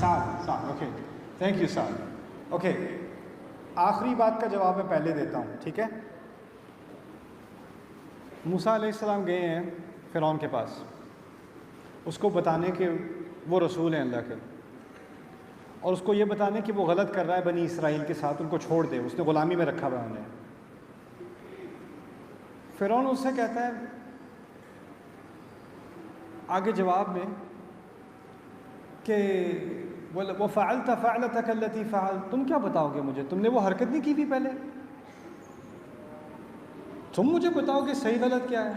Saad okay, thank you Saad. Okay, آخری بات کا جواب میں پہلے دیتا ہوں، ٹھیک ہے. موسیٰ علیہ السلام گئے ہیں فرعون کے پاس، اس کو بتانے کہ وہ رسول ہیں اللہ کے، اور اس کو یہ بتانے کہ وہ غلط کر رہا ہے بنی اسرائیل کے ساتھ، ان کو چھوڑ دے، اس نے غلامی میں رکھا ہوا ہے انہیں. فرعون اس سے کہتا ہے آگے جواب میں کہ وَفَعَلْتَ فَعْلَتَكَ الَّتِي فَعَلْتَ، تم کیا بتاؤ گے مجھے، تم نے وہ حرکت نہیں کی تھی پہلے، تم مجھے بتاؤ کہ صحیح غلط کیا ہے.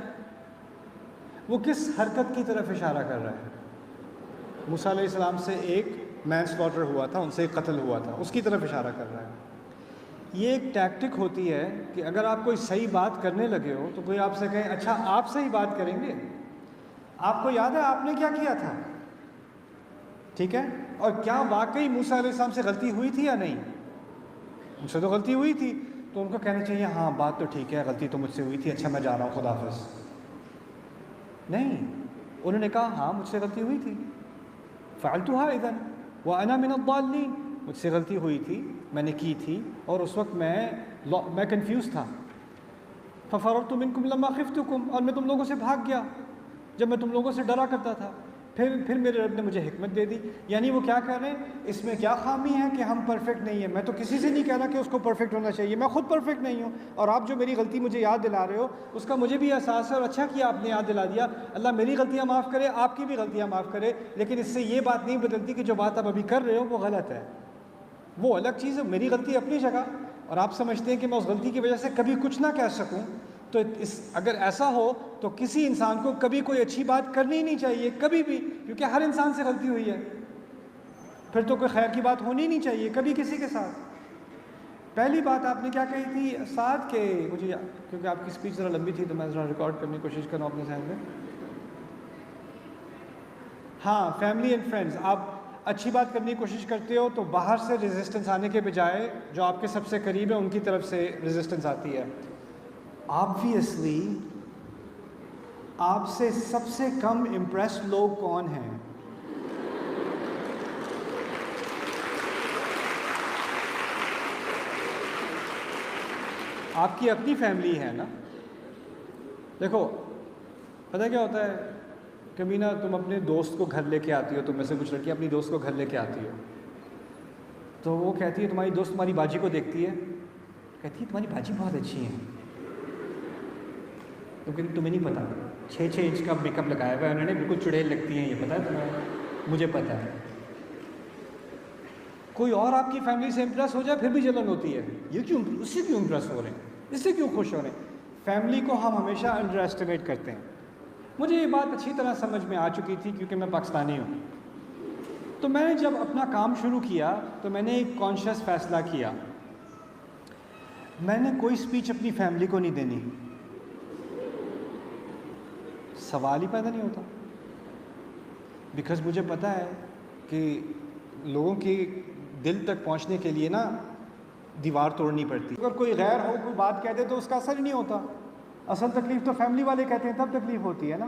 وہ کس حرکت کی طرف اشارہ کر رہا ہے؟ موسیٰ علیہ السلام سے ایک مین سلاٹر ہوا تھا، ان سے ایک قتل ہوا تھا، اس کی طرف اشارہ کر رہا ہے. یہ ایک ٹیکٹک ہوتی ہے کہ اگر آپ کوئی صحیح بات کرنے لگے ہو تو کوئی آپ سے کہے اچھا آپ صحیح بات کریں گے، آپ کو یاد ہے آپ نے کیا کیا تھا، ٹھیک ہے، اور کیا واقعی موسیٰ علیہ السلام سے غلطی ہوئی تھی یا نہیں؟ مجھ سے تو غلطی ہوئی تھی، تو ان کو کہنا چاہیے ہاں بات تو ٹھیک ہے، غلطی تو مجھ سے ہوئی تھی، اچھا میں جا رہا ہوں، خدا حافظ. نہیں، انہوں نے کہا ہاں مجھ سے غلطی ہوئی تھی، فعلتها اذن وانا من الضالین، مجھ سے غلطی ہوئی تھی، میں نے کی تھی، اور اس وقت میں کنفیوز تھا. ففررت منکم لما خفتکم، اور میں تم لوگوں سے بھاگ گیا جب میں تم لوگوں سے ڈرا کرتا تھا، پھر میرے رب نے مجھے حکمت دے دی. یعنی وہ کیا کہہ رہے ہیں، اس میں کیا خامی ہے کہ ہم پرفیکٹ نہیں ہیں، میں تو کسی سے نہیں کہہ رہا کہ اس کو پرفیکٹ ہونا چاہیے، میں خود پرفیکٹ نہیں ہوں، اور آپ جو میری غلطی مجھے یاد دلا رہے ہو اس کا مجھے بھی احساس ہے، اور اچھا کیا آپ نے یاد دلا دیا. اللہ میری غلطیاں معاف کرے، آپ کی بھی غلطیاں معاف کرے، لیکن اس سے یہ بات نہیں بدلتی کہ جو بات آپ ابھی کر رہے ہو وہ غلط ہے. وہ الگ چیز ہے، میری غلطی اپنی جگہ، اور آپ سمجھتے ہیں کہ میں اس غلطی کی وجہ سے کبھی کچھ نہ کہہ سکوں. تو اگر ایسا ہو تو کسی انسان کو کبھی کوئی اچھی بات کرنی ہی نہیں چاہیے، کبھی بھی، کیونکہ ہر انسان سے غلطی ہوئی ہے، پھر تو کوئی خیر کی بات ہونی نہیں چاہیے کبھی کسی کے ساتھ. پہلی بات آپ نے کیا کہی تھی ساتھ کے، مجھے کیونکہ آپ کی اسپیچ ذرا لمبی تھی تو میں ذرا ریکارڈ کرنے کی کوشش کر رہا ہوں اپنے ذہن میں. ہاں، فیملی اینڈ فرینڈز، آپ اچھی بات کرنے کی کوشش کرتے ہو تو باہر سے ریزسٹنس آنے کے بجائے جو آپ کے سب سے قریب ہیں ان کی طرف سے ریزسٹنس آتی ہے. آبویسلی آپ سے سب سے کم امپریسڈ لوگ کون ہیں؟ آپ کی اپنی فیملی ہے نا. دیکھو پتہ کیا ہوتا ہے، کبھی نا تم اپنے دوست کو گھر لے کے آتی ہو، تم میں سے کچھ لڑکیاں اپنی دوست کو گھر لے کے آتی ہو، تو وہ کہتی ہے، تمہاری دوست تمہاری باجی کو دیکھتی ہے، کہتی ہے تمہاری باجی بہت اچھی ہیں، تو کہتی تمہیں نہیں پتہ 6 انچ کا میک اپ لگایا ہوا ہے انہوں نے، بالکل چڑیل لگتی ہیں، یہ پتہ ہے تمہیں؟ مجھے پتہ ہے. کوئی اور آپ کی فیملی سے امپریس ہو جائے پھر بھی جلن ہوتی ہے، یہ کیوں، اس سے کیوں امپریس ہو رہے ہیں، اس سے کیوں خوش ہو رہے ہیں. فیملی کو ہم ہمیشہ انڈر ایسٹیمیٹ کرتے ہیں. مجھے یہ بات اچھی طرح سمجھ میں آ چکی تھی کیونکہ میں پاکستانی ہوں. تو میں نے جب اپنا کام شروع کیا تو میں نے ایک کانشیس فیصلہ کیا، میں نے کوئی اسپیچ اپنی فیملی کو نہیں دینی. سوال ہی پیدا نہیں ہوتا، بیکاز مجھے پتہ ہے کہ لوگوں کے دل تک پہنچنے کے لیے نا دیوار توڑنی پڑتی. اگر کوئی غیر ہو کوئی بات کہہ دے تو اس کا اثر ہی نہیں ہوتا، اصل تکلیف تو فیملی والے کہتے ہیں تب تکلیف ہوتی ہے نا.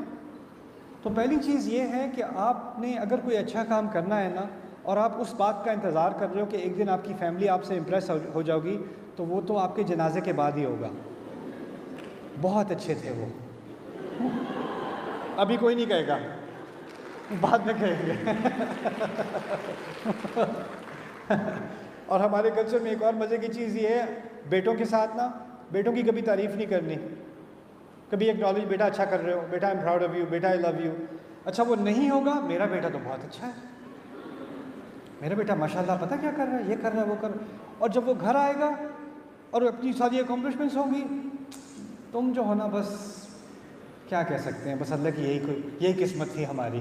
تو پہلی چیز یہ ہے کہ آپ نے اگر کوئی اچھا کام کرنا ہے نا، اور آپ اس بات کا انتظار کر رہے ہو کہ ایک دن آپ کی فیملی آپ سے امپریس ہو جاؤ گی، تو وہ تو آپ کے جنازے کے بعد ہی ہوگا. بہت اچھے تھے وہ، ابھی کوئی نہیں کہے گا، بعد میں کہیں گے. اور ہمارے کلچر میں ایک اور مزے کی چیز یہ ہے، بیٹوں کے ساتھ نا بیٹوں کی کبھی تعریف نہیں کرنی، کبھی ایکنالج، بیٹا اچھا کر رہے ہو، بیٹا I am proud of you, بیٹا آئی لو یو. اچھا وہ نہیں ہوگا، میرا بیٹا تو بہت اچھا ہے، میرا بیٹا ماشاء اللہ پتہ کیا کر رہا ہے، یہ کر رہا ہے وہ کر رہا ہے. اور جب وہ گھر آئے گا اور اپنی ساری اکمپلشمنٹس ہوں گی، تم جو ہونا بس کیا کہہ سکتے ہیں، بس اللہ کی یہی قسمت تھی ہماری.